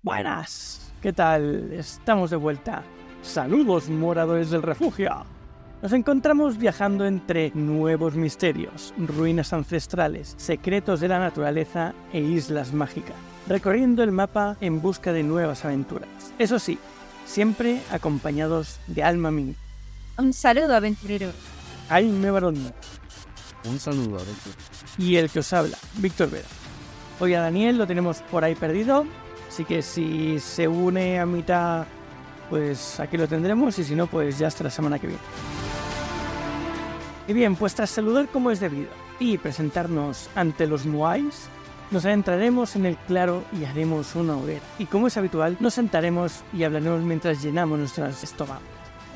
Buenas, ¿qué tal? Estamos de vuelta. Saludos, moradores del refugio. Nos encontramos viajando entre nuevos misterios, ruinas ancestrales, secretos de la naturaleza e islas mágicas, recorriendo el mapa en busca de nuevas aventuras. Eso sí, siempre acompañados de Alma Min. Un saludo, aventurero. Jaime Barón. Un saludo, aventurero. Y el que os habla, Víctor Vera. Hoy a Daniel lo tenemos por ahí perdido, así que si se une a mitad, pues aquí lo tendremos, y si no, pues ya hasta la semana que viene. Y bien, pues tras saludar como es debido y presentarnos ante los Moais, nos adentraremos en el claro y haremos una hoguera. Y como es habitual, nos sentaremos y hablaremos mientras llenamos nuestros estómagos.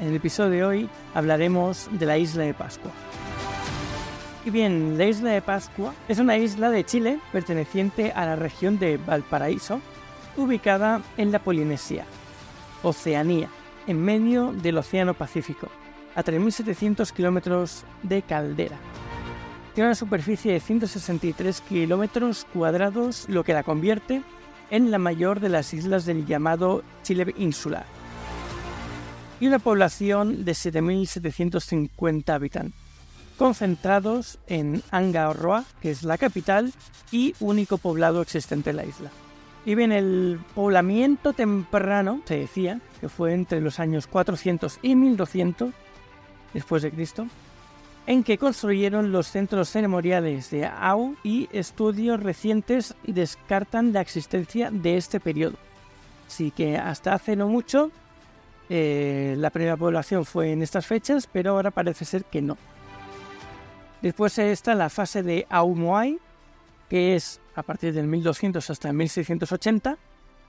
En el episodio de hoy hablaremos de la isla de Pascua. Y bien, la isla de Pascua es una isla de Chile perteneciente a la región de Valparaíso, ubicada en la Polinesia, Oceanía, en medio del Océano Pacífico, a 3.700 kilómetros de caldera. Tiene una superficie de 163 kilómetros cuadrados, lo que la convierte en la mayor de las islas del llamado Chile insular, y una población de 7.750 habitantes, concentrados en Angaroa, que es la capital y único poblado existente en la isla. Y bien, el poblamiento temprano, se decía, que fue entre los años 400 y 1200 después de Cristo, en que construyeron los centros ceremoniales de Au, y estudios recientes descartan la existencia de este periodo. Así que hasta hace no mucho, la primera población fue en estas fechas, pero ahora parece ser que no. Después está la fase de Au Moai, que es a partir del 1200 hasta el 1680,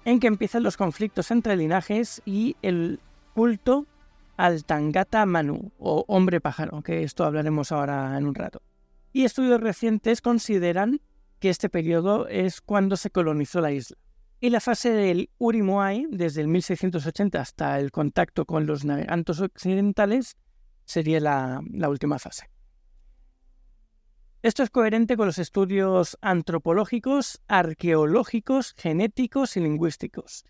en que empiezan los conflictos entre linajes y el culto al Tangata Manu, o hombre pájaro, que esto hablaremos ahora en un rato. Y estudios recientes consideran que este periodo es cuando se colonizó la isla. Y la fase del Uri Moai, desde el 1680 hasta el contacto con los navegantes occidentales, sería la última fase. Esto es coherente con los estudios antropológicos, arqueológicos, genéticos y lingüísticos.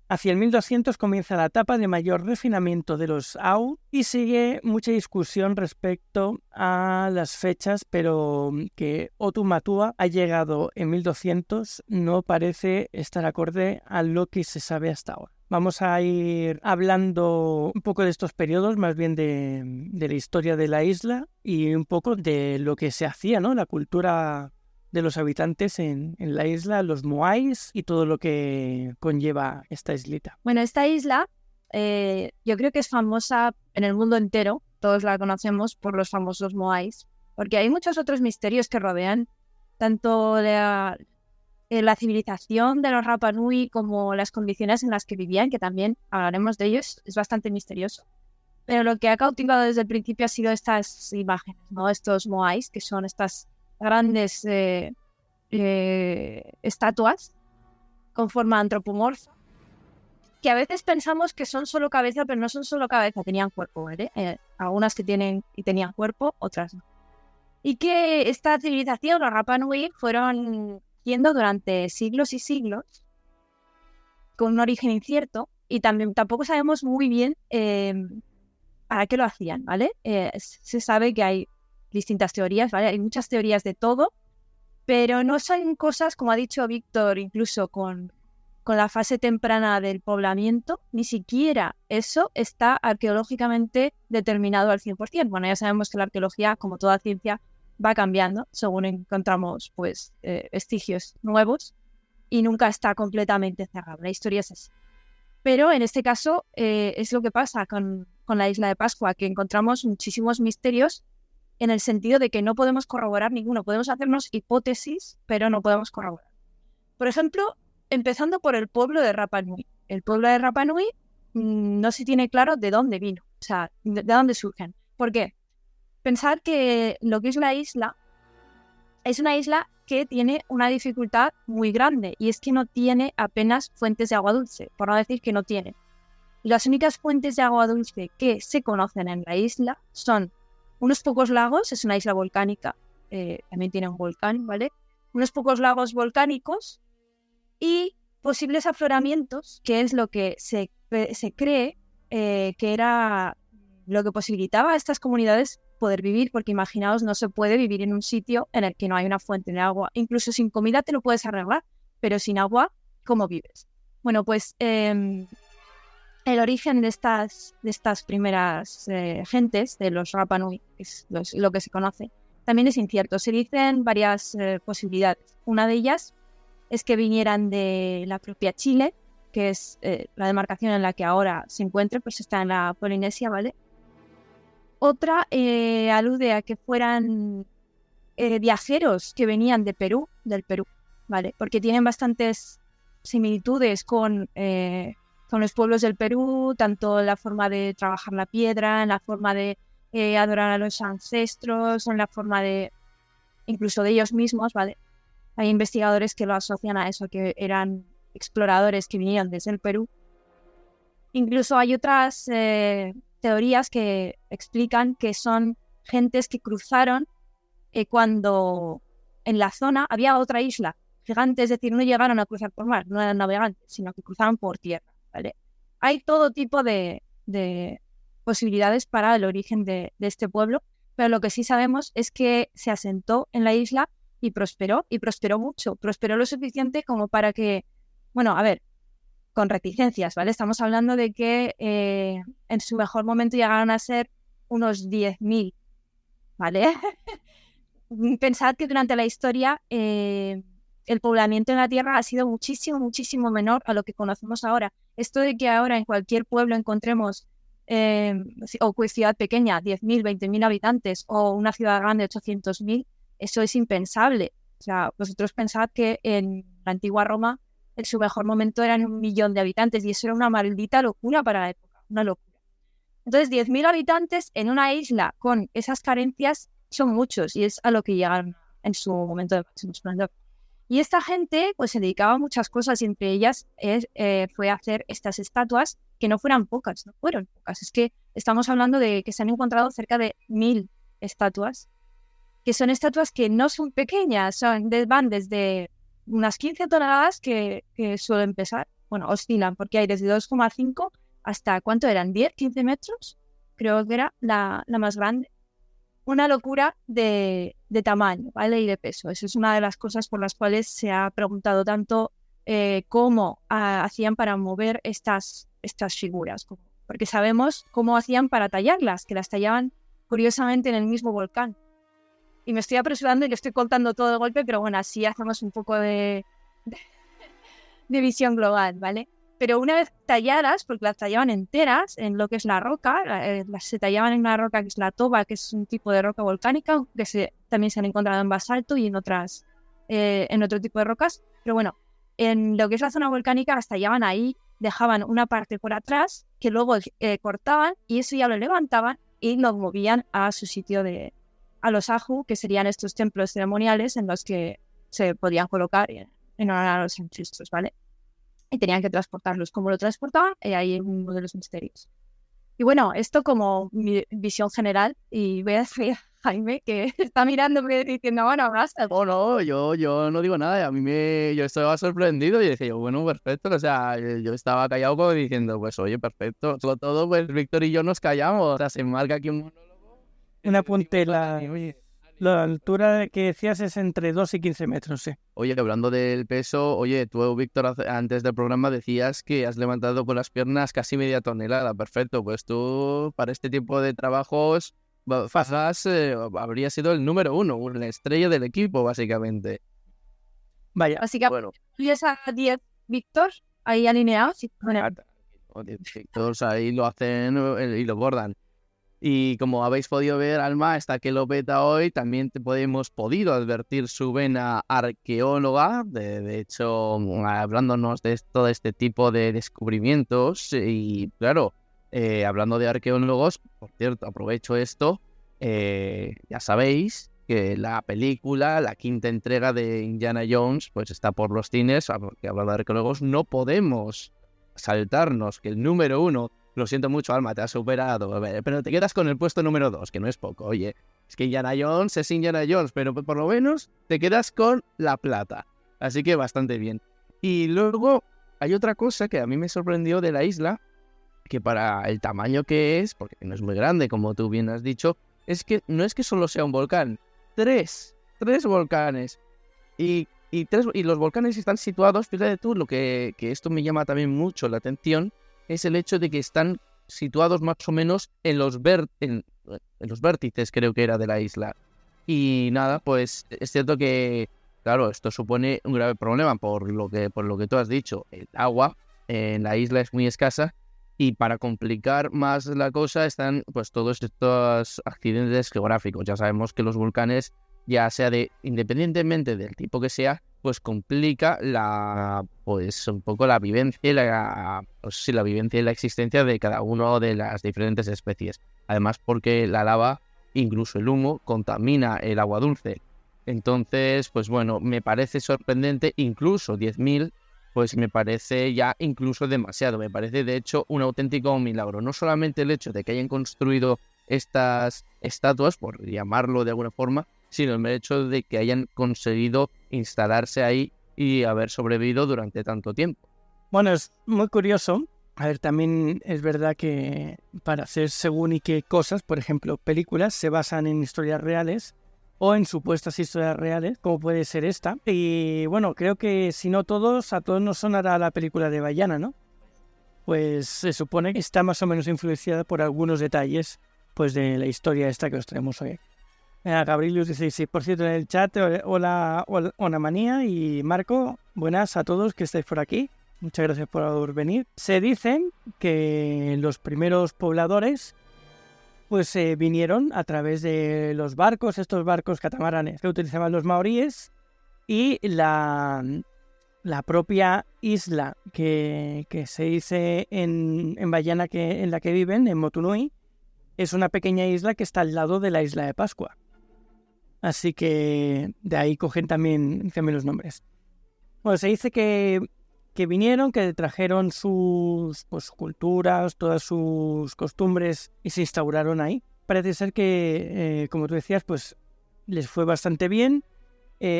Hacia el 1200 comienza la etapa de mayor refinamiento de los Au y sigue mucha discusión respecto a las fechas, pero que Otumatua ha llegado en 1200 no parece estar acorde a lo que se sabe hasta ahora. Vamos a ir hablando un poco de estos periodos, más bien de la historia de la isla y un poco de lo que se hacía, ¿no? La cultura de los habitantes en la isla, los Moais y todo lo que conlleva esta islita. Bueno, esta isla yo creo que es famosa en el mundo entero, todos la conocemos por los famosos Moais, porque hay muchos otros misterios que rodean tanto la civilización de los Rapa Nui como las condiciones en las que vivían, que también hablaremos de ellos, es bastante misterioso. Pero lo que ha cautivado desde el principio ha sido estas imágenes, ¿no? Estos Moais, que son estas grandes estatuas con forma antropomorfa, que a veces pensamos que son solo cabeza, pero no son solo cabeza, tenían cuerpo, ¿vale? Algunas que tenían cuerpo, otras no. Y que esta civilización, los Rapa Nui, fueron yendo durante siglos y siglos con un origen incierto, y tampoco sabemos muy bien para qué lo hacían, ¿vale? Se sabe que hay distintas teorías, ¿vale? Hay muchas teorías de todo, pero no son cosas, como ha dicho Víctor, incluso con la fase temprana del poblamiento, ni siquiera eso está arqueológicamente determinado al 100%. Bueno, ya sabemos que la arqueología, como toda ciencia, va cambiando según encontramos vestigios nuevos, y nunca está completamente cerrado. La historia es así. Pero en este caso es lo que pasa con la isla de Pascua, que encontramos muchísimos misterios en el sentido de que no podemos corroborar ninguno. Podemos hacernos hipótesis, pero no podemos corroborar. Por ejemplo, empezando por el pueblo de Rapa Nui. El pueblo de Rapa Nui no se tiene claro de dónde vino, o sea, de dónde surgen. ¿Por qué? Pensar que lo que es la isla es una isla que tiene una dificultad muy grande, y es que no tiene apenas fuentes de agua dulce, por no decir que no tiene. Y las únicas fuentes de agua dulce que se conocen en la isla son unos pocos lagos, es una isla volcánica, también tiene un volcán, ¿vale? Unos pocos lagos volcánicos y posibles afloramientos, que es lo que se cree que era lo que posibilitaba a estas comunidades poder vivir, porque imaginaos, no se puede vivir en un sitio en el que no hay una fuente de agua. Incluso sin comida te lo puedes arreglar, pero sin agua, ¿cómo vives? Bueno, pues el origen de estas primeras gentes, de los Rapa Nui, que es lo que se conoce, también es incierto. Se dicen varias posibilidades. Una de ellas es que vinieran de la propia Chile, que es la demarcación en la que ahora se encuentra, pues está en la Polinesia, ¿vale? Otra alude a que fueran viajeros que venían del Perú, ¿vale? Porque tienen bastantes similitudes con los pueblos del Perú, tanto en la forma de trabajar la piedra, en la forma de adorar a los ancestros, en la forma de incluso de ellos mismos, ¿vale? Hay investigadores que lo asocian a eso, que eran exploradores que vinieron desde el Perú. Incluso hay otras teorías que explican que son gentes que cruzaron cuando en la zona había otra isla gigante, es decir, no llegaron a cruzar por mar, no eran navegantes, sino que cruzaron por tierra, ¿vale? Hay todo tipo de posibilidades para el origen de este pueblo, pero lo que sí sabemos es que se asentó en la isla y prosperó mucho, prosperó lo suficiente como para que, bueno, a ver, con reticencias, ¿vale? Estamos hablando de que en su mejor momento llegaron a ser unos 10.000, ¿vale? Pensad que durante la historia el poblamiento en la Tierra ha sido muchísimo, muchísimo menor a lo que conocemos ahora. Esto de que ahora en cualquier pueblo encontremos o ciudad pequeña, 10.000, 20.000 habitantes, o una ciudad grande, 800.000, eso es impensable. O sea, vosotros pensad que en la antigua Roma en su mejor momento eran 1.000.000 de habitantes y eso era una maldita locura para la época, una locura. Entonces, 10.000 habitantes en una isla con esas carencias son muchos y es a lo que llegaron en su momento de máximo esplendor. Y esta gente pues se dedicaba a muchas cosas y entre ellas fue hacer estas estatuas que no fueron pocas. Es que estamos hablando de que se han encontrado cerca de 1.000 estatuas, que son estatuas que no son pequeñas, van desde unas 15 toneladas que suelen pesar, bueno, oscilan, porque hay desde 2,5 hasta, ¿cuánto eran? ¿10, 15 metros? Creo que era la más grande. Una locura de tamaño, ¿vale? Y de peso. Eso es una de las cosas por las cuales se ha preguntado tanto cómo hacían para mover estas figuras. Porque sabemos cómo hacían para tallarlas, que las tallaban curiosamente en el mismo volcán. Y me estoy apresurando y le estoy contando todo de golpe, pero bueno, así hacemos un poco de visión global, ¿vale? Pero una vez talladas, porque las tallaban enteras en lo que es la roca, se tallaban en una roca que es la toba, que es un tipo de roca volcánica, que también se han encontrado en basalto y en otro tipo de rocas. Pero bueno, en lo que es la zona volcánica las tallaban ahí, dejaban una parte por atrás, que luego cortaban y eso ya lo levantaban y lo movían a su sitio a los aju, que serían estos templos ceremoniales en los que se podían colocar en honor a los ancestros, ¿vale? Y tenían que transportarlos. ¿Cómo lo transportaban? Ahí es uno de los misterios. Y bueno, esto como mi visión general, y voy a decir a Jaime, que está mirándome diciendo, bueno, basta. Oh, no, yo no digo nada. Yo estaba sorprendido y decía, yo, bueno, perfecto. O sea, yo estaba callado como diciendo, pues oye, perfecto. Sobre todo, pues Víctor y yo nos callamos. O sea, se marca aquí un monólogo. Un apunte, la altura que decías es entre 2 y 15 metros, sí. Oye, hablando del peso, oye, tú, Víctor, antes del programa decías que has levantado con las piernas casi media tonelada. Perfecto, pues tú, para este tipo de trabajos, habría sido el número 1, la estrella del equipo, básicamente. Vaya. Básicamente, Bueno. tú ya a 10, Víctor, ahí alineados. Todos ahí lo hacen y lo bordan. Y como habéis podido ver, Alma, hasta que lo peta hoy, también hemos podido advertir su vena arqueóloga, de hecho, hablándonos de todo este tipo de descubrimientos. Y claro, hablando de arqueólogos, por cierto, aprovecho esto, ya sabéis que la película, la 5ª entrega de Indiana Jones, pues está por los cines, porque hablando de arqueólogos, no podemos saltarnos que el número 1... Lo siento mucho, Alma, te has superado, pero te quedas con el puesto número 2, que no es poco. Oye, es que Indiana Jones es Indiana Jones, pero por lo menos te quedas con la plata. Así que bastante bien. Y luego, hay otra cosa que a mí me sorprendió de la isla, que para el tamaño que es, porque no es muy grande, como tú bien has dicho, es que no es que solo sea un volcán, tres volcanes. Y los volcanes están situados, fíjate tú, lo que esto me llama también mucho la atención, es el hecho de que están situados más o menos en los vértices, creo que era, de la isla. Y nada, pues es cierto que, claro, esto supone un grave problema por lo que tú has dicho. El agua en la isla es muy escasa y para complicar más la cosa están pues todos estos accidentes geográficos. Ya sabemos que los volcanes, ya sea independientemente del tipo que sea, pues complica pues un poco la vivencia y la vivencia y la existencia de cada una de las diferentes especies. Además, porque la lava, incluso el humo, contamina el agua dulce. Entonces, pues bueno, me parece sorprendente, incluso 10.000, pues me parece ya incluso demasiado. Me parece, de hecho, un auténtico milagro. No solamente el hecho de que hayan construido estas estatuas, por llamarlo de alguna forma, sino el hecho de que hayan conseguido instalarse ahí y haber sobrevivido durante tanto tiempo. Bueno, es muy curioso. A ver, también es verdad que para hacer según y qué cosas, por ejemplo, películas, se basan en historias reales o en supuestas historias reales, como puede ser esta. Y bueno, creo que si no todos, a todos nos sonará la película de Vaiana, ¿no? Pues se supone que está más o menos influenciada por algunos detalles pues de la historia esta que os traemos hoy. Gabrielius dice, sí, por cierto, en el chat, hola Manía y Marco, buenas a todos que estáis por aquí. Muchas gracias por venir. Se dicen que los primeros pobladores pues vinieron a través de los barcos, estos barcos catamaranes que utilizaban los maoríes, y la propia isla que se dice en Vaiana en la que viven, en Motunui, es una pequeña isla que está al lado de la isla de Pascua. Así que de ahí cogen también los nombres. Bueno, se dice que vinieron, que trajeron sus culturas, todas sus costumbres y se instauraron ahí. Parece ser que, como tú decías, pues les fue bastante bien.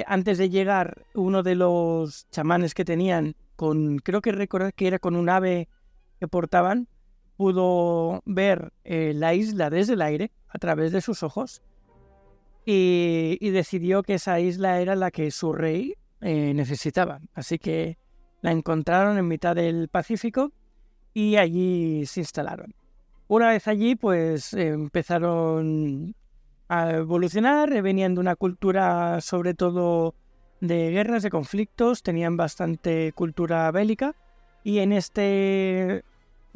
Antes de llegar, uno de los chamanes que tenían, creo que recordar que era con un ave que portaban, pudo ver la isla desde el aire a través de sus ojos y decidió que esa isla era la que su rey necesitaba. Así que la encontraron en mitad del Pacífico y allí se instalaron. Una vez allí, pues empezaron a evolucionar, venían de una cultura sobre todo de guerras, de conflictos, tenían bastante cultura bélica y en este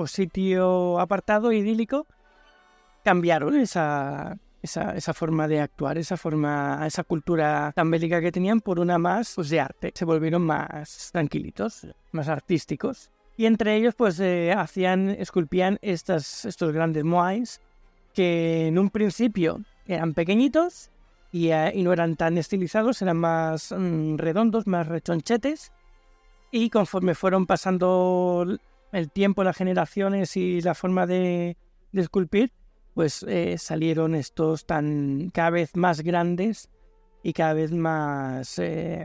sitio apartado, idílico, cambiaron esa forma de actuar, esa cultura tan bélica que tenían por una más de arte. Se volvieron más tranquilitos, más artísticos. Y entre ellos pues esculpían estos grandes moais que en un principio eran pequeñitos y no eran tan estilizados, eran más redondos, más rechonchetes. Y conforme fueron pasando el tiempo, las generaciones y la forma de esculpir, pues salieron estos cada vez más grandes y cada vez más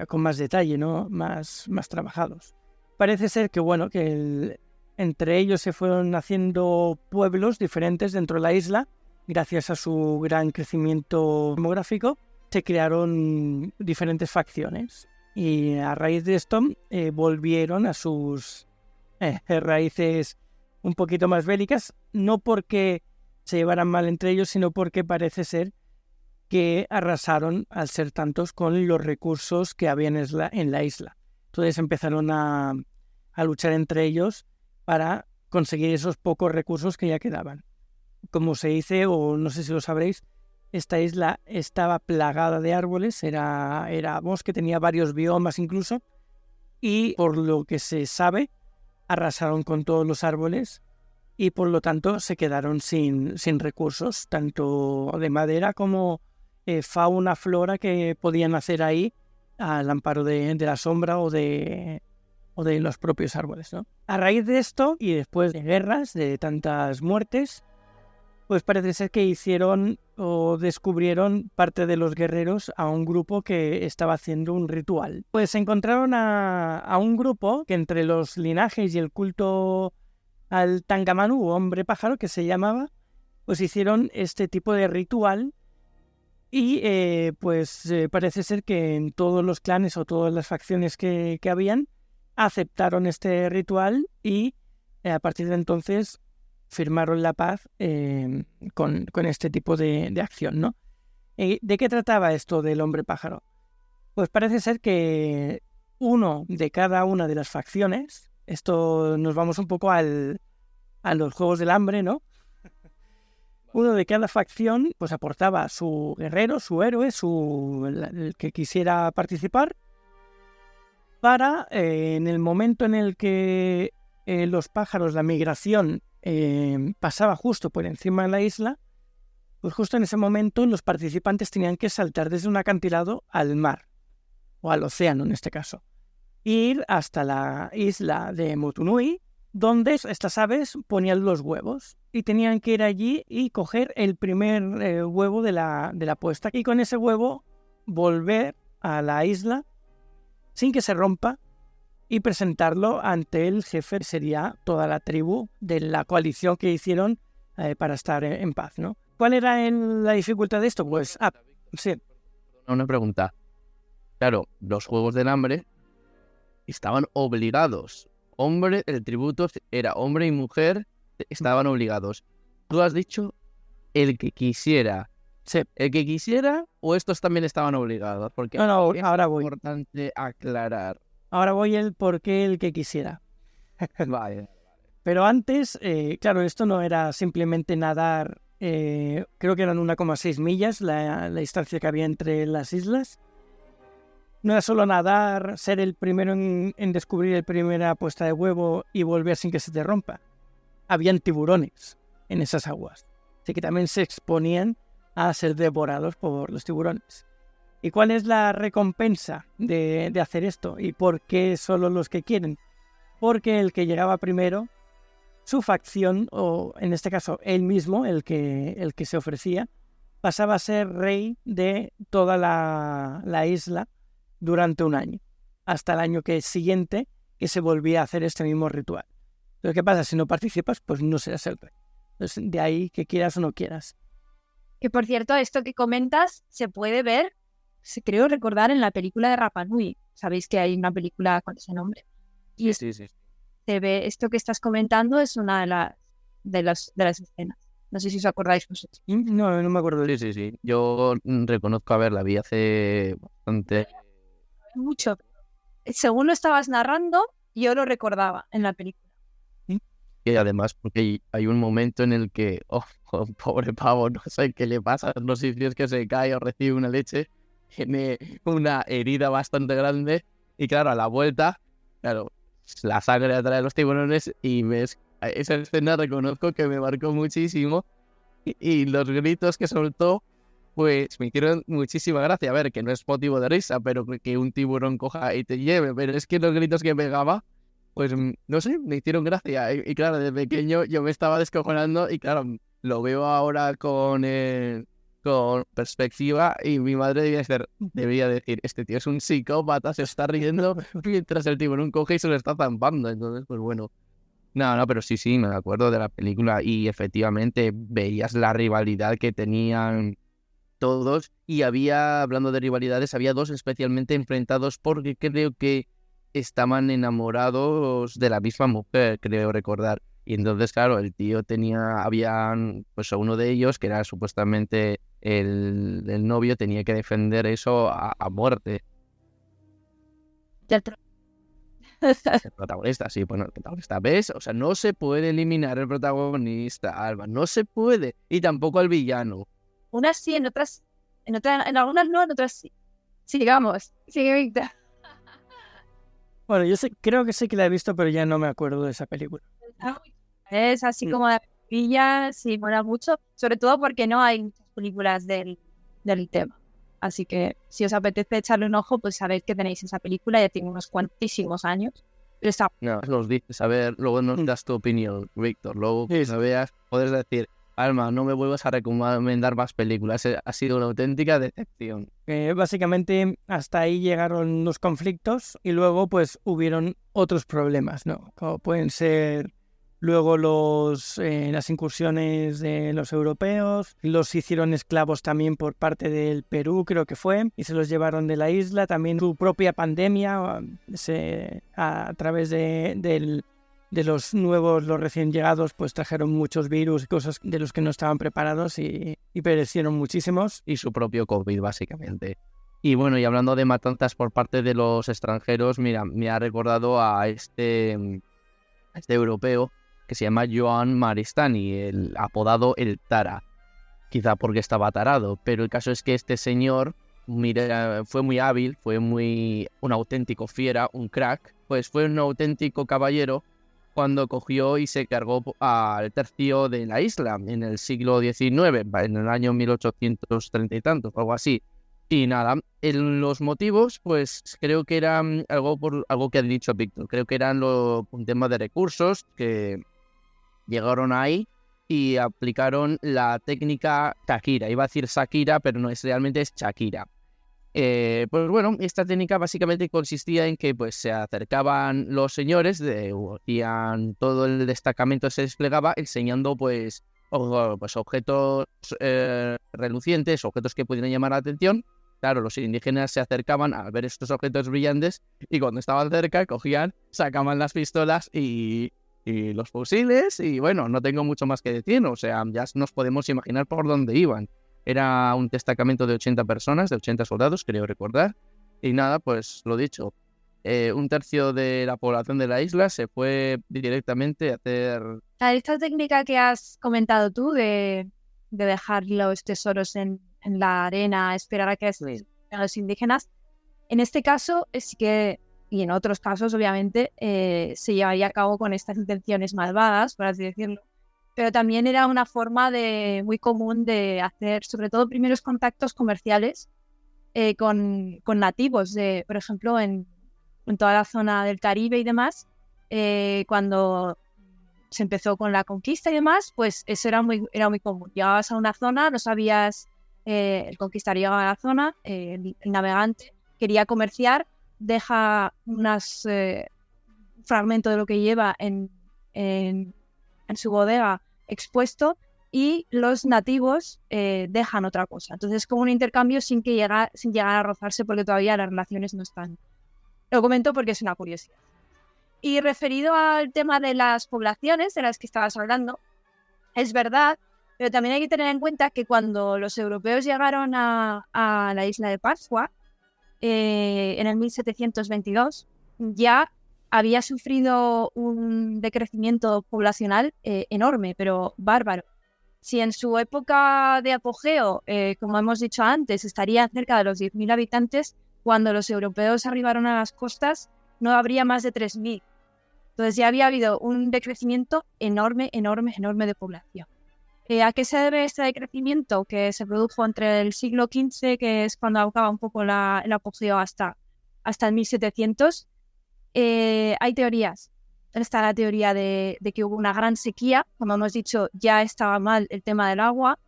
con más detalle, ¿no? Más trabajados. Parece ser que entre ellos se fueron haciendo pueblos diferentes dentro de la isla. Gracias a su gran crecimiento demográfico, se crearon diferentes facciones. Y a raíz de esto volvieron a sus raíces un poquito más bélicas, no porque se llevaran mal entre ellos, sino porque parece ser que arrasaron, al ser tantos, con los recursos que había en la isla. Entonces empezaron a luchar entre ellos para conseguir esos pocos recursos que ya quedaban. Como se dice, o no sé si lo sabréis, esta isla estaba plagada de árboles, era bosque, tenía varios biomas incluso, y por lo que se sabe, arrasaron con todos los árboles y por lo tanto se quedaron sin recursos, tanto de madera como fauna, flora que podían hacer ahí al amparo de la sombra o de los propios árboles, ¿no? A raíz de esto y después de guerras, de tantas muertes, pues parece ser que hicieron o descubrieron parte de los guerreros a un grupo que estaba haciendo un ritual. Pues encontraron a un grupo que entre los linajes y el culto al Tangamanu, hombre pájaro que se llamaba, pues hicieron este tipo de ritual y parece ser que en todos los clanes o todas las facciones que habían aceptaron este ritual y a partir de entonces firmaron la paz con este tipo de acción, ¿no? ¿De qué trataba esto del hombre pájaro? Pues parece ser que uno de cada una de las facciones, esto nos vamos un poco a los Juegos del Hambre, ¿no? Uno de cada facción pues aportaba su guerrero, su héroe, el que quisiera participar, para en el momento en el que los pájaros, la migración, pasaba justo por encima de la isla, pues justo en ese momento los participantes tenían que saltar desde un acantilado al mar, o al océano en este caso, ir hasta la isla de Motunui, donde estas aves ponían los huevos, y tenían que ir allí y coger el primer huevo de la puesta, y con ese huevo volver a la isla sin que se rompa, y presentarlo ante el jefe, sería toda la tribu de la coalición que hicieron para estar en paz, ¿no? ¿Cuál era la dificultad de esto? Pues, sí. Una pregunta. Claro, los Juegos del Hambre estaban obligados. El tributo era hombre y mujer, estaban obligados. Tú has dicho el que quisiera. Sí. ¿El que quisiera o estos también estaban obligados? Porque no, ahora voy. Es importante aclarar. Ahora voy el por qué el que quisiera. Vale. Pero antes, claro, esto no era simplemente nadar, creo que eran 1,6 millas la distancia que había entre las islas. No era solo nadar, ser el primero en descubrir la primera puesta de huevo y volver sin que se te rompa. Habían tiburones en esas aguas, así que también se exponían a ser devorados por los tiburones. ¿Y cuál es la recompensa de hacer esto? ¿Y por qué solo los que quieren? Porque el que llegaba primero, su facción, o en este caso él mismo, el que se ofrecía, pasaba a ser rey de toda la isla durante un año, hasta el año siguiente que se volvía a hacer este mismo ritual. Pero ¿qué pasa? Si no participas, pues no serás el rey. Entonces, de ahí que quieras o no quieras. Que por cierto, esto que comentas se puede ver, creo recordar, en la película de Rapa Nui. Sabéis que hay una película con ese nombre. Y Sí. se ve, esto que estás comentando es una de las escenas. No sé si os acordáis vosotros. No me acuerdo de eso. Sí. Yo reconozco la vi hace bastante. Mucho. Según lo estabas narrando, yo lo recordaba en la película. Y además, porque hay un momento en el que, pobre pavo, no sé qué le pasa, no sé si es que se cae o recibe una leche, tiene una herida bastante grande, y claro, a la vuelta, claro, la sangre atrae a los tiburones, y ves, esa escena reconozco que me marcó muchísimo, y los gritos que soltó, pues me hicieron muchísima gracia. A ver, que no es motivo de risa, pero que un tiburón coja y te lleve, pero es que los gritos que pegaba, pues no sé, me hicieron gracia. Y claro, de pequeño yo me estaba descojonando y claro, lo veo ahora con perspectiva y mi madre debía decir, este tío es un psicópata, se está riendo mientras el tiburón coge y se lo está zampando. Entonces, pues bueno. No, pero sí, me acuerdo de la película y efectivamente veías la rivalidad que tenían todos y hablando de rivalidades, había dos especialmente enfrentados porque creo que estaban enamorados de la misma mujer, creo recordar. Y entonces, claro, el tío habían, pues a uno de ellos, que era supuestamente el novio, tenía que defender eso a muerte. El protagonista, sí, bueno, el protagonista, ¿ves? O sea, no se puede eliminar el protagonista, Alba, no se puede. Y tampoco al villano. Unas sí, en algunas no, en otras sí. Sigamos, sigue Víctor. Bueno, yo creo que sí que la he visto, pero ya no me acuerdo de esa película. Es así como de pilla, sí, mola mucho, sobre todo porque no hay muchas películas del tema. Así que si os apetece echarle un ojo, pues sabéis que tenéis esa película, ya tiene unos cuantísimos años. Pero está... No, nos dices, a ver, luego nos das tu opinión, Víctor. Luego que la veas, puedes decir, Alma, no me vuelvas a recomendar más películas. Ha sido una auténtica decepción. Básicamente hasta ahí llegaron los conflictos y luego pues hubieron otros problemas, ¿no? Como pueden ser luego las incursiones de los europeos, los hicieron esclavos también por parte del Perú, creo que fue, y se los llevaron de la isla. También su propia pandemia, a través de los recién llegados, pues trajeron muchos virus y cosas de los que no estaban preparados y perecieron muchísimos. Y su propio COVID, básicamente. Y bueno, y hablando de matanzas por parte de los extranjeros, mira, me ha recordado a este europeo que se llama Joan Maristany, el apodado El Tara. Quizá porque estaba tarado, pero el caso es que este señor fue muy hábil, fue un auténtico fiera, un crack, pues fue un auténtico caballero cuando cogió y se cargó al tercio de la isla en el siglo XIX, en el año 1830 y tantos, algo así. Y nada, los motivos, pues creo que eran algo que ha dicho Víctor, creo que eran un tema de recursos que llegaron ahí y aplicaron la técnica Shakira. Iba a decir Shakira, pero no es, realmente es Shakira. Pues bueno, esta técnica básicamente consistía en que pues se acercaban los señores, hacían todo el destacamento, se desplegaba enseñando pues objetos relucientes, objetos que pudieran llamar la atención. Claro, los indígenas se acercaban a ver estos objetos brillantes y cuando estaban cerca cogían, sacaban las pistolas y los fusiles y bueno, no tengo mucho más que decir, o sea, ya nos podemos imaginar por dónde iban. Era un destacamento de 80 personas, de 80 soldados, creo recordar. Y nada, pues lo dicho, un tercio de la población de la isla se fue directamente a hacer... Esta técnica que has comentado tú de dejar los tesoros en la arena, esperar a que sean los indígenas, en este caso es que, y en otros casos obviamente, se llevaría a cabo con estas intenciones malvadas, por así decirlo. Pero también era una forma muy común de hacer, sobre todo, primeros contactos comerciales con nativos, por ejemplo, en toda la zona del Caribe y demás, cuando se empezó con la conquista y demás, pues eso era muy común. Llegabas a una zona, no sabías, el conquistador llegaba a la zona, el navegante quería comerciar, deja fragmento de lo que lleva en su bodega expuesto y los nativos dejan otra cosa. Entonces es como un intercambio sin llegar a rozarse porque todavía las relaciones no están. Lo comento porque es una curiosidad. Y referido al tema de las poblaciones de las que estabas hablando, es verdad, pero también hay que tener en cuenta que cuando los europeos llegaron a la isla de Pascua, en el 1722, ya había sufrido un decrecimiento poblacional enorme, pero bárbaro. Si en su época de apogeo, como hemos dicho antes, estaría cerca de los 10.000 habitantes, cuando los europeos arribaron a las costas no habría más de 3.000. Entonces ya había habido un decrecimiento enorme de población. ¿A qué se debe este decrecimiento? Que se produjo entre el siglo XV, que es cuando acaba un poco el apogeo, hasta el 1700. Hay teorías. Está la teoría de que hubo una gran sequía. Como hemos dicho, ya estaba mal el tema del agua.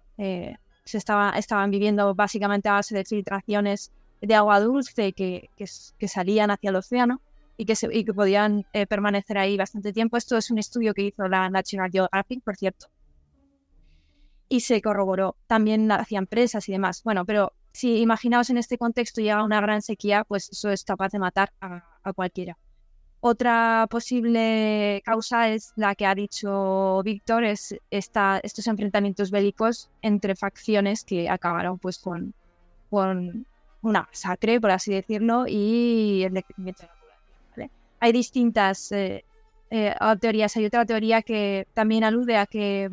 Estaban viviendo básicamente a base de filtraciones de agua dulce que salían hacia el océano y que podían permanecer ahí bastante tiempo. Esto es un estudio que hizo la National Geographic, por cierto. Y se corroboró. También hacían presas y demás. Bueno, pero si imaginaos en este contexto llega una gran sequía, pues eso es capaz de matar a cualquiera. Otra posible causa es la que ha dicho Víctor, es estos enfrentamientos bélicos entre facciones que acabaron pues con una masacre, por así decirlo, y el decrecimiento de la población, ¿vale? Hay distintas teorías. Hay otra teoría que también alude a que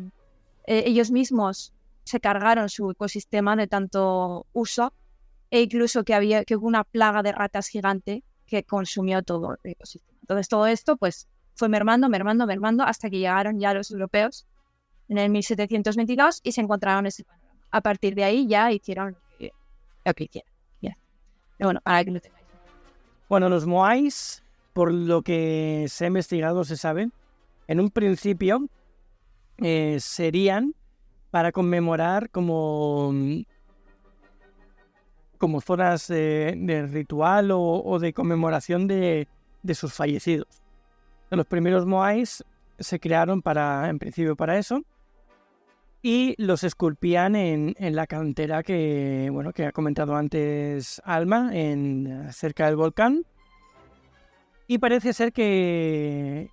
ellos mismos se cargaron su ecosistema de tanto uso, e incluso que hubo una plaga de ratas gigante que consumió todo el ecosistema. Entonces todo esto pues fue mermando hasta que llegaron ya los europeos en el 1722 y se encontraron ese panorama. A partir de ahí ya hicieron lo que hicieron. Yeah. Pero bueno, para que lo tengáis. Bueno, los moais, por lo que se ha investigado, se sabe, en un principio serían para conmemorar como zonas de ritual o de conmemoración de sus fallecidos. Los primeros moais se crearon en principio para eso, y los esculpían en la cantera que ha comentado antes Alma, cerca del volcán. Y parece ser que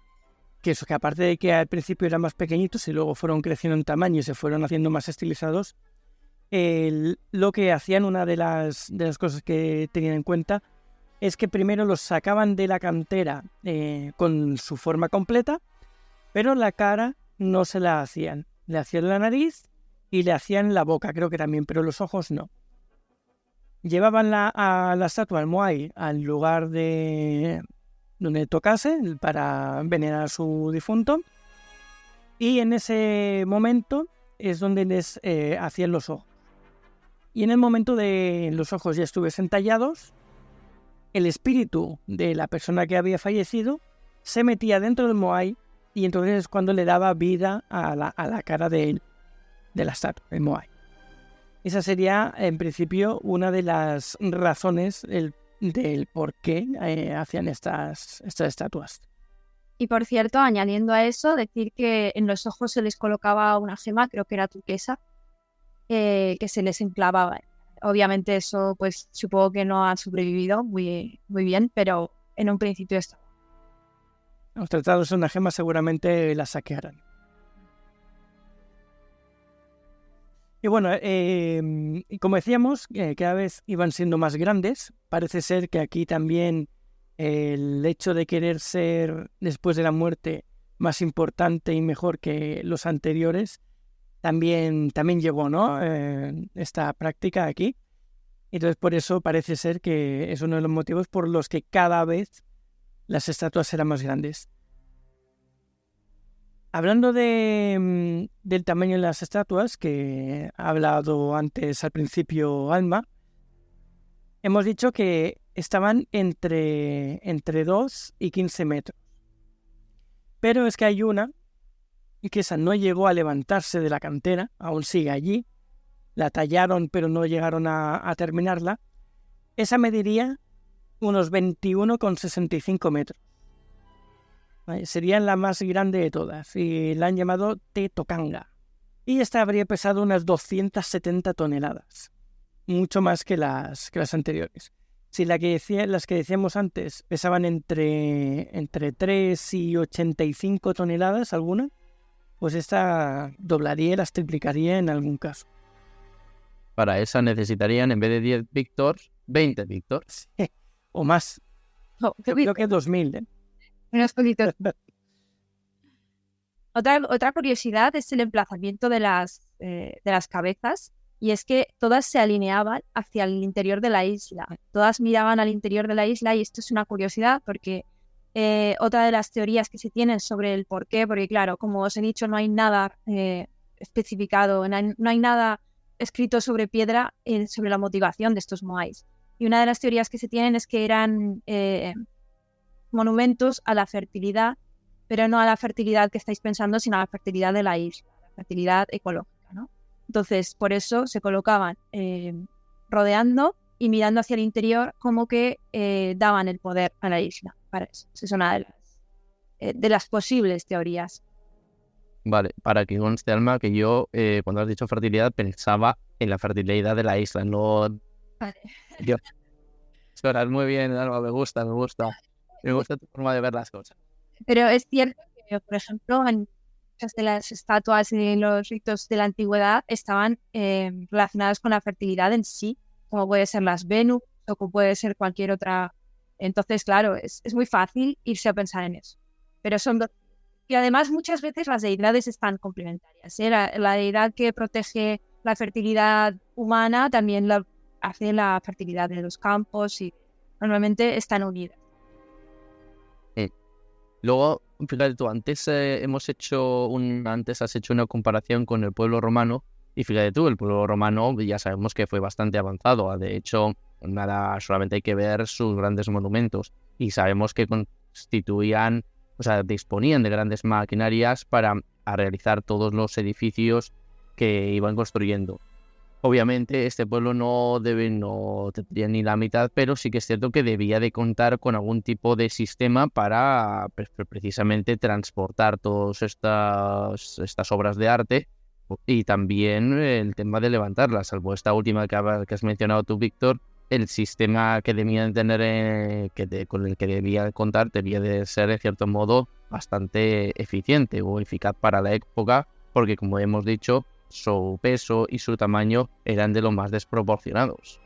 aparte de que al principio eran más pequeñitos y luego fueron creciendo en tamaño y se fueron haciendo más estilizados, lo que hacían, una de las cosas que tenían en cuenta, es que primero los sacaban de la cantera con su forma completa, pero la cara no se la hacían. Le hacían la nariz y le hacían la boca, creo que también, pero los ojos no. Llevaban a la estatua, al moai, al lugar donde tocase para venerar a su difunto, y en ese momento es donde les hacían los ojos. Y en el momento de los ojos ya estuviesen tallados, el espíritu de la persona que había fallecido se metía dentro del moai, y entonces es cuando le daba vida a la cara de la estatua, del moai. Esa sería, en principio, una de las razones del por qué hacían estas estatuas. Y por cierto, añadiendo a eso, decir que en los ojos se les colocaba una gema, creo que era turquesa, que se les enclavaba. Obviamente eso, pues supongo que no ha sobrevivido muy, muy bien, pero en un principio estaba. Los tratados de una gema seguramente la saquearan. Y bueno, como decíamos, cada vez iban siendo más grandes. Parece ser que aquí también el hecho de querer ser, después de la muerte, más importante y mejor que los anteriores, también llegó, ¿no? Esta práctica aquí. Entonces, por eso parece ser que es uno de los motivos por los que cada vez las estatuas eran más grandes. Hablando del tamaño de las estatuas, que ha hablado antes al principio Alma, hemos dicho que estaban entre 2 y 15 metros. Pero es que hay una, y que esa no llegó a levantarse de la cantera, aún sigue allí. La tallaron, pero no llegaron a terminarla. Esa mediría unos 21,65 metros. Sería la más grande de todas y la han llamado Te Tokanga. Y esta habría pesado unas 270 toneladas, mucho más que las anteriores. Si las que decíamos antes pesaban entre 3 y 85 toneladas alguna, pues esta doblaría y las triplicaría en algún caso. Para esa necesitarían, en vez de 10 Victors, 20 Victors. O más. No, Creo que 2000, ¿eh? Unos poquitos. Otra curiosidad es el emplazamiento de las cabezas, y es que todas se alineaban hacia el interior de la isla. Todas miraban al interior de la isla, y esto es una curiosidad porque otra de las teorías que se tienen sobre el por qué, porque claro, como os he dicho, no hay nada especificado, no hay nada escrito sobre piedra sobre la motivación de estos moais. Y una de las teorías que se tienen es que eran monumentos a la fertilidad, pero no a la fertilidad que estáis pensando, sino a la fertilidad de la isla, la fertilidad ecológica, ¿no? Entonces, por eso se colocaban rodeando y mirando hacia el interior, como que daban el poder a la isla. Para eso. Esa es una de las posibles teorías. Vale, para que conste, Alma, que yo, cuando has dicho fertilidad, pensaba en la fertilidad de la isla, no... Vale. Dios. Suenas muy bien, Alma, me gusta. Me gusta tu forma de ver las cosas. Pero es cierto que, por ejemplo, en muchas de las estatuas y los ritos de la antigüedad estaban relacionadas con la fertilidad en sí, como puede ser las Venus o como puede ser cualquier otra. Entonces, claro, es muy fácil irse a pensar en eso. Pero son dos. Y además, muchas veces las deidades están complementarias, ¿eh? La deidad que protege la fertilidad humana también hace la fertilidad de los campos, y normalmente están unidas. Luego, fíjate tú, antes has hecho una comparación con el pueblo romano, y fíjate tú, el pueblo romano ya sabemos que fue bastante avanzado. De hecho, nada, solamente hay que ver sus grandes monumentos, y sabemos que disponían de grandes maquinarias para realizar todos los edificios que iban construyendo. Obviamente este pueblo no tendría ni la mitad, pero sí que es cierto que debía de contar con algún tipo de sistema para precisamente transportar todas estas obras de arte, y también el tema de levantarlas, salvo esta última que has mencionado tú, Víctor. El sistema que debían tener, con el que debía contar, debía de ser, en cierto modo, bastante eficiente o eficaz para la época, porque, como hemos dicho, su peso y su tamaño eran de lo más desproporcionados.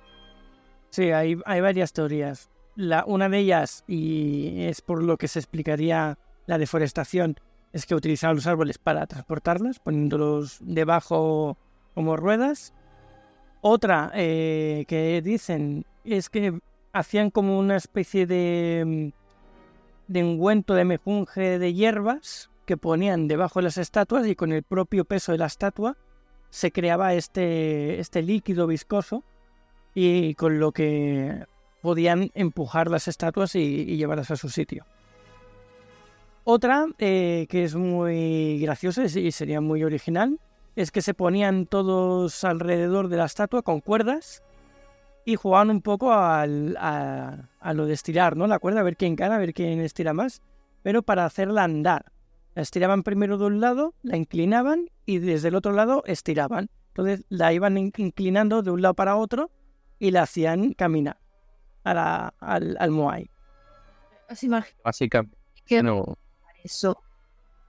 Sí, hay varias teorías. Una de ellas, y es por lo que se explicaría la deforestación, es que utilizaban los árboles para transportarlas, poniéndolos debajo como ruedas. Otra que dicen es que hacían como una especie de ungüento de mejunje de hierbas que ponían debajo de las estatuas, y con el propio peso de la estatua se creaba este líquido viscoso, y con lo que podían empujar las estatuas y llevarlas a su sitio. Otra que es muy graciosa y sería muy original es que se ponían todos alrededor de la estatua con cuerdas y jugaban un poco a lo de estirar, ¿no? La cuerda, a ver quién gana, a ver quién estira más, pero para hacerla andar. La estiraban primero de un lado, la inclinaban y desde el otro lado estiraban. Entonces la iban inclinando de un lado para otro y la hacían caminar al Moai. ¿Os imagináis Básicamente, que no. eso?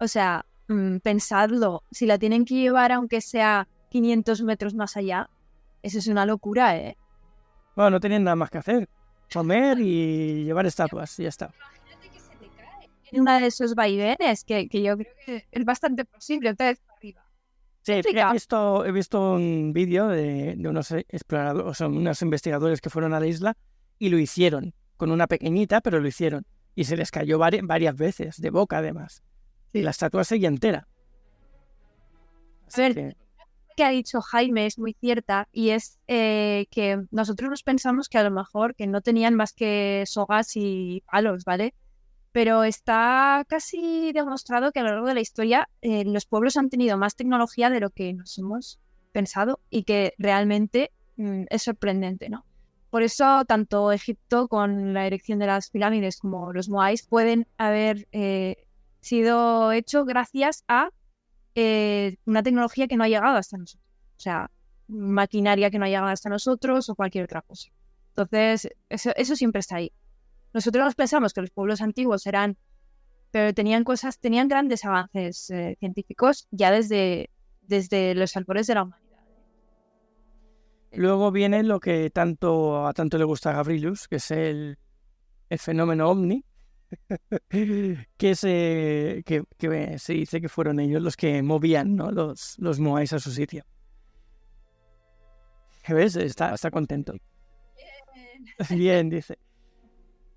O sea, pensadlo, si la tienen que llevar aunque sea 500 metros más allá, eso es una locura, ¿eh? Bueno, no tenían nada más que hacer. Comer y llevar estatuas, y ya está. Imagínate que se te cae en una de esos vaivenes, que yo creo que es bastante posible, entonces para arriba. Sí, he visto un vídeo de unos exploradores, o sea, unos investigadores que fueron a la isla y lo hicieron, con una pequeñita, pero lo hicieron. Y se les cayó varias veces, de boca además. Y la estatua seguía entera. A ver, que ha dicho Jaime es muy cierta, y es que nosotros nos pensamos que a lo mejor que no tenían más que sogas y palos, ¿vale? Pero está casi demostrado que a lo largo de la historia los pueblos han tenido más tecnología de lo que nos hemos pensado, y que realmente es sorprendente, ¿no? Por eso tanto Egipto con la erección de las pirámides como los moais pueden haber sido hechos gracias a una tecnología que no ha llegado hasta nosotros. O sea, maquinaria que no ha llegado hasta nosotros o cualquier otra cosa. Entonces, eso siempre está ahí. Nosotros nos pensamos que los pueblos antiguos pero tenían grandes avances científicos ya desde los albores de la humanidad. Luego viene lo que tanto le gusta a Gavrilus, que es el fenómeno ovni, que se dice que fueron ellos los que movían, ¿no? los moais a su sitio. ¿Ves? Está contento. Bien, dice.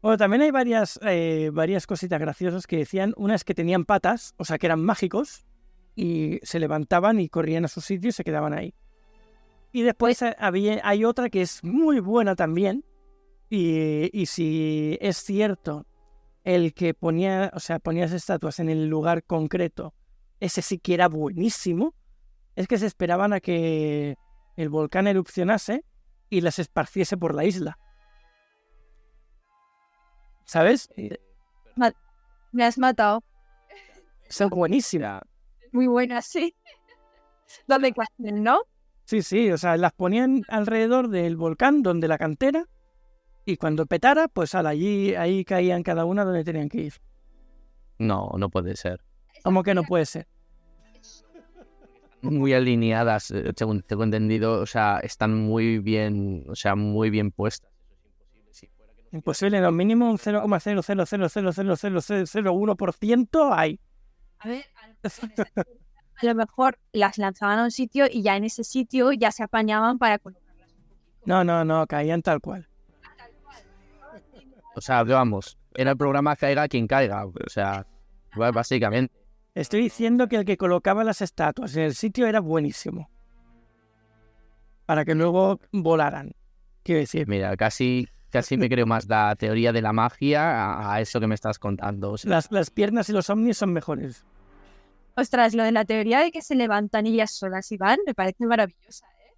Bueno, también hay varias cositas graciosas que decían. Una es que tenían patas, o sea que eran mágicos, y se levantaban y corrían a su sitio y se quedaban ahí. Y después hay otra que es muy buena también, y si es cierto el que ponía las estatuas en el lugar concreto, ese sí que era buenísimo, es que se esperaban a que el volcán erupcionase y las esparciese por la isla. ¿Sabes? Me has matado. Son buenísimas. Muy buena, sí. ¿Dónde cuenten, no? Sí, o sea, las ponían alrededor del volcán, donde la cantera, y cuando petara, pues ahí caían cada una donde tenían que ir. No puede ser. ¿Cómo que no puede ser? Muy alineadas, según tengo entendido, o sea, están muy bien puestas. Imposible, no, mínimo un 0,000000001% hay. A ver, a lo mejor las lanzaban a un sitio y ya en ese sitio ya se apañaban para colocarlas un poquito. No, caían tal cual. O sea, vamos, en el programa caiga quien caiga, o sea, básicamente. Estoy diciendo que el que colocaba las estatuas en el sitio era buenísimo. Para que luego volaran. Quiero decir. Mira, casi me creo más la teoría de la magia a eso que me estás contando. O sea, Las piernas y los ovnis son mejores. Ostras, lo de la teoría de que se levantan ellas solas y van, me parece maravillosa, ¿eh?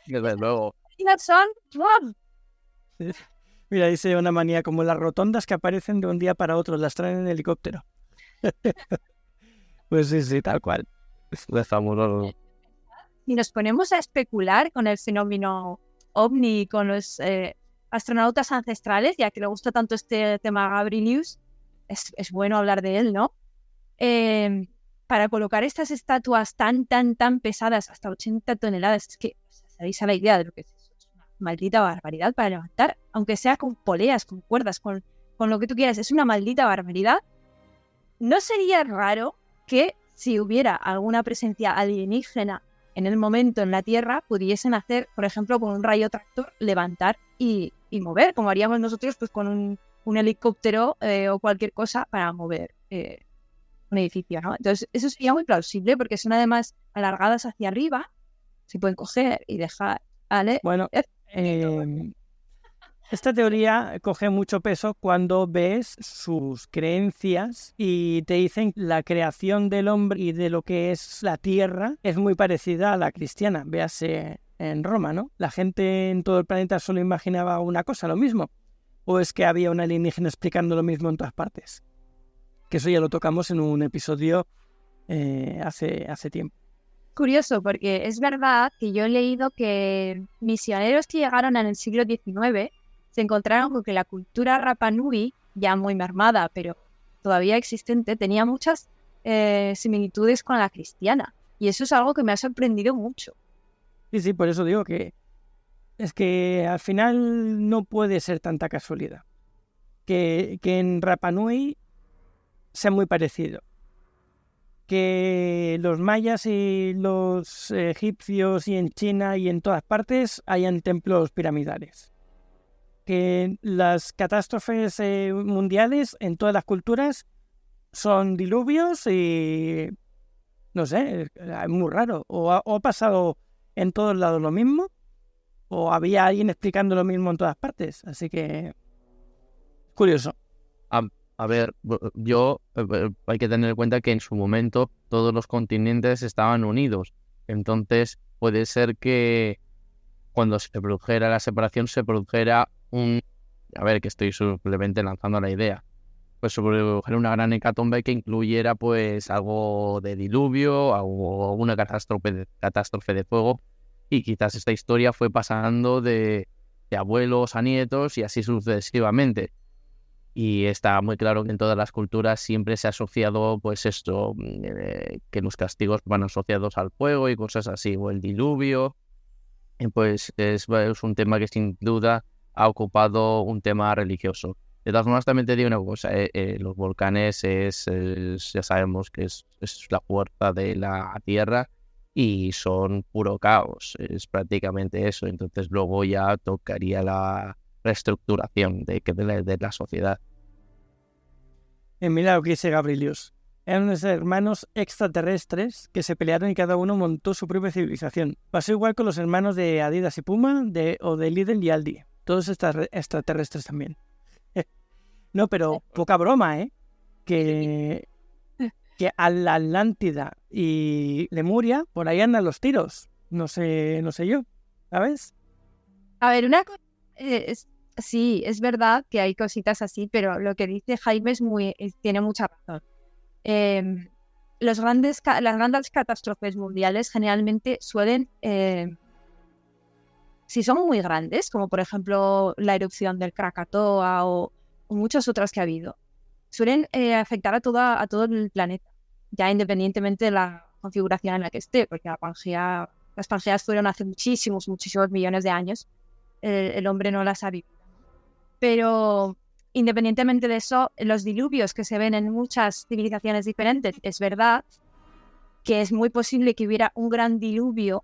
Desde luego. Y las son... ¡guau! Mira, dice una manía como las rotondas que aparecen de un día para otro, las traen en helicóptero. Pues sí, tal cual. Famoso. Y nos ponemos a especular con el fenómeno ovni, con los astronautas ancestrales, ya que le gusta tanto este tema a Gabrilius, es bueno hablar de él, ¿no? Para colocar estas estatuas tan pesadas, hasta 80 toneladas, es que sabéis a la idea de lo que es eso, es una maldita barbaridad para levantar, aunque sea con poleas, con cuerdas, con lo que tú quieras, es una maldita barbaridad. ¿No sería raro que si hubiera alguna presencia alienígena en el momento en la Tierra, pudiesen hacer, por ejemplo, con un rayo tractor, levantar y mover, como haríamos nosotros pues con un helicóptero o cualquier cosa para mover un edificio, ¿no? Entonces, eso sería muy plausible porque son además alargadas hacia arriba, se pueden coger y dejar, ¿vale? Bueno, esta teoría coge mucho peso cuando ves sus creencias y te dicen la creación del hombre y de lo que es la tierra es muy parecida a la cristiana, véase en Roma, ¿no? La gente en todo el planeta solo imaginaba una cosa, lo mismo. ¿O es que había un alienígena explicando lo mismo en todas partes? Que eso ya lo tocamos en un episodio hace tiempo. Curioso, porque es verdad que yo he leído que misioneros que llegaron en el siglo XIX se encontraron con que la cultura Rapa Nui, ya muy mermada, pero todavía existente, tenía muchas similitudes con la cristiana. Y eso es algo que me ha sorprendido mucho. Sí, por eso digo que es que al final no puede ser tanta casualidad. Que en Rapa Nui sea muy parecido. Que los mayas y los egipcios y en China y en todas partes hayan templos piramidales. Que las catástrofes mundiales en todas las culturas son diluvios y no sé, es muy raro. O ha pasado en todos lados lo mismo, o había alguien explicando lo mismo en todas partes. Así que curioso. A ver, hay que tener en cuenta que en su momento todos los continentes estaban unidos. Entonces puede ser que cuando se produjera la separación se produjera que estoy simplemente lanzando la idea, pues se produjera una gran hecatombe que incluyera pues algo de diluvio, o una catástrofe de fuego, y quizás esta historia fue pasando de abuelos a nietos y así sucesivamente. Y está muy claro que en todas las culturas siempre se ha asociado pues esto, que los castigos van asociados al fuego y cosas así, o el diluvio. Pues es un tema que sin duda ha ocupado un tema religioso. De todas formas, también te digo una cosa, los volcanes ya sabemos que es la fuerza de la Tierra y son puro caos, es prácticamente eso. Entonces luego ya tocaría la reestructuración de la sociedad. Mira lo que dice Gabrilius. Eran unos hermanos extraterrestres que se pelearon y cada uno montó su propia civilización. Pasó igual con los hermanos de Adidas y Puma o de Lidl y Aldi. Todos extraterrestres también. No, pero poca broma, ¿eh? Que a la Atlántida y Lemuria, por ahí andan los tiros. No sé yo, ¿sabes? A ver, una cosa... sí, es verdad que hay cositas así, pero lo que dice Jaime tiene mucha razón. Las grandes catástrofes mundiales generalmente suelen, si son muy grandes, como por ejemplo la erupción del Krakatoa o muchas otras que ha habido, suelen afectar a todo el planeta, ya independientemente de la configuración en la que esté, porque las Pangeas fueron hace muchísimos millones de años, el hombre no las ha vivido. Pero independientemente de eso, los diluvios que se ven en muchas civilizaciones diferentes, es verdad que es muy posible que hubiera un gran diluvio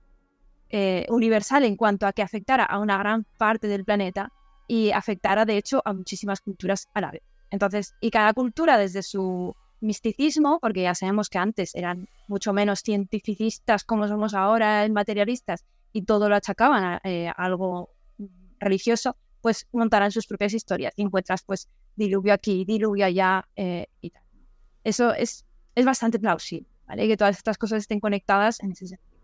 universal en cuanto a que afectara a una gran parte del planeta y afectara de hecho a muchísimas culturas a la vez. Entonces, y cada cultura desde su misticismo, porque ya sabemos que antes eran mucho menos cientificistas como somos ahora, materialistas, y todo lo achacaban a algo religioso, pues montarán sus propias historias y encuentras pues diluvio aquí, diluvio allá y tal. Eso es es bastante plausible, ¿vale? Que todas estas cosas estén conectadas en ese sentido.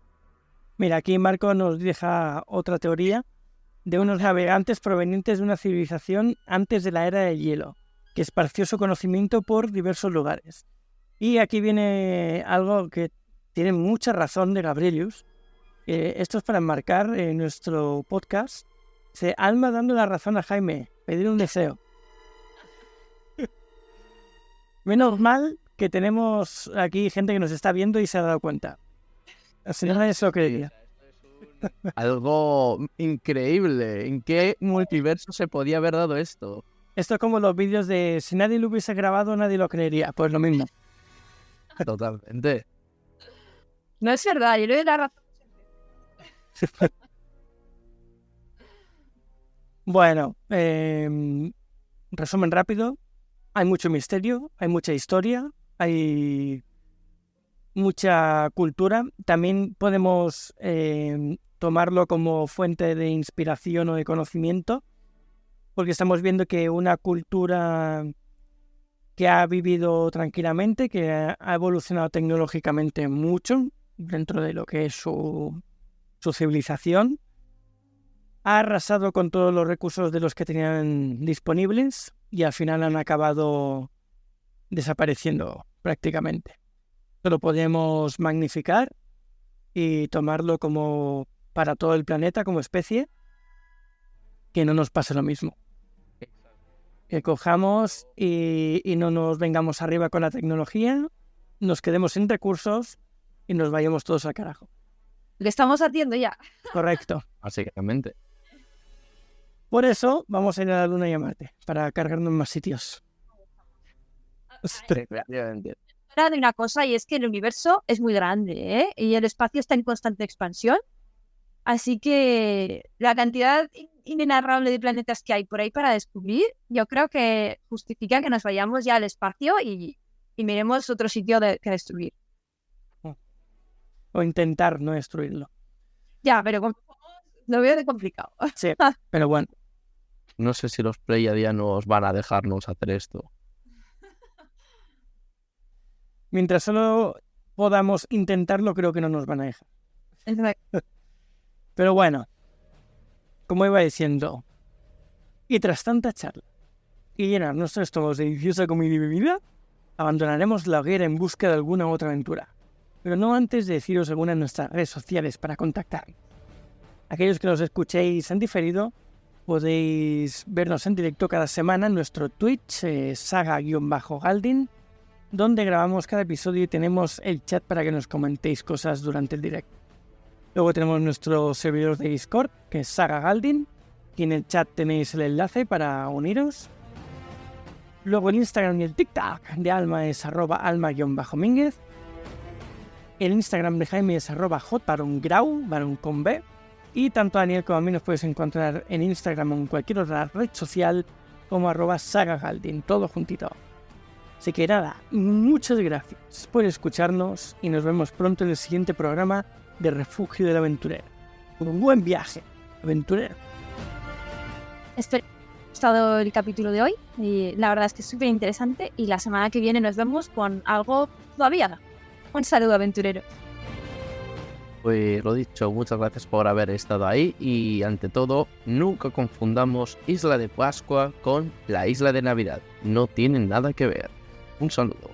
Mira, aquí Marco nos deja otra teoría de unos navegantes provenientes de una civilización antes de la era del hielo, que esparció su conocimiento por diversos lugares. Y aquí viene algo que tiene mucha razón de Gabrielius. Esto es para enmarcar nuestro podcast. Dice, Alma dando la razón a Jaime, pedir un deseo. Menos mal que tenemos aquí gente que nos está viendo y se ha dado cuenta. Si no, eso creería. Algo increíble. ¿En qué multiverso se podía haber dado esto? Esto es como los vídeos de si nadie lo hubiese grabado, nadie lo creería. Pues lo mismo. Totalmente. No es verdad, yo le doy la razón. Bueno, resumen rápido. Hay mucho misterio, hay mucha historia, hay mucha cultura. También podemos tomarlo como fuente de inspiración o de conocimiento, porque estamos viendo que una cultura que ha vivido tranquilamente, que ha evolucionado tecnológicamente mucho dentro de lo que es su civilización, ha arrasado con todos los recursos de los que tenían disponibles y al final han acabado desapareciendo prácticamente. Lo podemos magnificar y tomarlo como para todo el planeta como especie, que no nos pase lo mismo. Que cojamos y no nos vengamos arriba con la tecnología, nos quedemos sin recursos y nos vayamos todos al carajo. Lo estamos haciendo ya. Correcto. Básicamente. Por eso vamos a ir a la Luna y a Marte, para cargarnos más sitios. Efectivamente. Ahora de una cosa, y es que el universo es muy grande, ¿eh? Y el espacio está en constante expansión. Así que la cantidad inenarrable de planetas que hay por ahí para descubrir, yo creo que justifica que nos vayamos ya al espacio y miremos otro sitio que destruir. O intentar no destruirlo. Ya, pero lo veo de complicado. Sí, pero bueno. No sé si los pleiadianos van a dejarnos hacer esto. Mientras solo podamos intentarlo, creo que no nos van a dejar. Pero bueno, como iba diciendo, y tras tanta charla y llenar nuestros estómagos de deliciosa comida y bebida, abandonaremos la hoguera en busca de alguna otra aventura. Pero no antes de deciros alguna de nuestras redes sociales para contactarnos. Aquellos que nos escuchéis en diferido, podéis vernos en directo cada semana en nuestro Twitch, saga-galdin, donde grabamos cada episodio y tenemos el chat para que nos comentéis cosas durante el directo. Luego tenemos nuestro servidor de Discord, que es Saga Galdin, y en el chat tenéis el enlace para uniros. Luego el Instagram y el TikTok de Alma es @alma_mínguez. El Instagram de Jaime es @jbarongrau, varón con B. Y tanto a Daniel como a mí nos puedes encontrar en Instagram o en cualquier otra red social como @sagagaldin, todo juntito. Así que nada, muchas gracias por escucharnos y nos vemos pronto en el siguiente programa de Refugio del Aventurero. Un buen viaje, aventurero. Espero que os haya gustado el capítulo de hoy. Y la verdad es que es súper interesante. Y la semana que viene nos vemos con algo todavía. Un saludo, aventurero. Pues lo dicho, muchas gracias por haber estado ahí y ante todo, nunca confundamos Isla de Pascua con la Isla de Navidad. No tienen nada que ver. Un saludo.